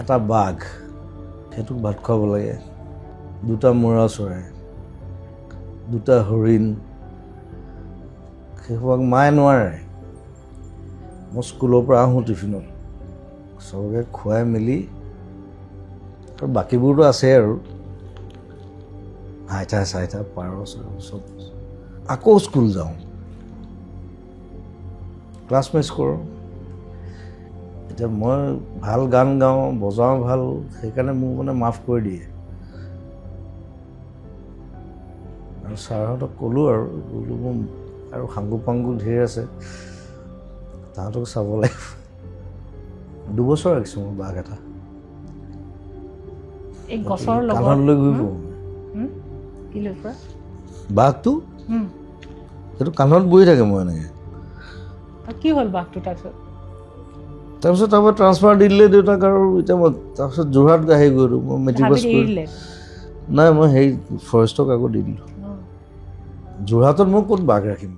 এটা বাঘ সেইটোক ভাত খুৱাব লাগে, দুটা মূৰা চৰাই, দুটা হৰিণ, সেইসোপাক মায়ে নোৱাৰে। মই স্কুলৰ পৰা আহোঁ টিফিনত চবকে খুৱাই মেলি, আৰু বাকীবোৰতো আছেই আৰু হাইঠা চাইঠা পাৰ চাৰ চব, আকৌ স্কুল যাওঁ, ক্লাছ মিছ কৰোঁ। এতিয়া মই ভাল গান গাওঁ, বজাওঁ ভাল, সেইকাৰণে মোক মানে মাফ কৰি দিয়ে। আৰু ছাৰহঁতক ক'লোঁ আৰু বোলো মোৰ আৰু সাংগু পাংগু ধেৰ আছে, তাহাঁতক চাব লাগিব। 2 বছৰ ৰাখিছোঁ মই বাঘ এটা, এই গছৰ কাণত লৈ ঘূৰি ফুৰোঁ। কি লৈ ফুৰা? বাঘটো সেইটো কাণত বহি থাকে মই এনেকৈ। কি হ'ল বাঘটো তাৰপিছত? তাৰপিছত তাৰপৰা ট্ৰান্সফাৰ দি দিলে দেউতাক, আৰু এতিয়া মই তাৰপিছত যোৰহাট আহি গ'লোঁ। মই মেট্ৰিক পাছ কৰি নাই, মই সেই ফৰেষ্টক আকৌ দি দিলোঁ। যোৰহাটত মই ক'ত বাঘ ৰাখিম।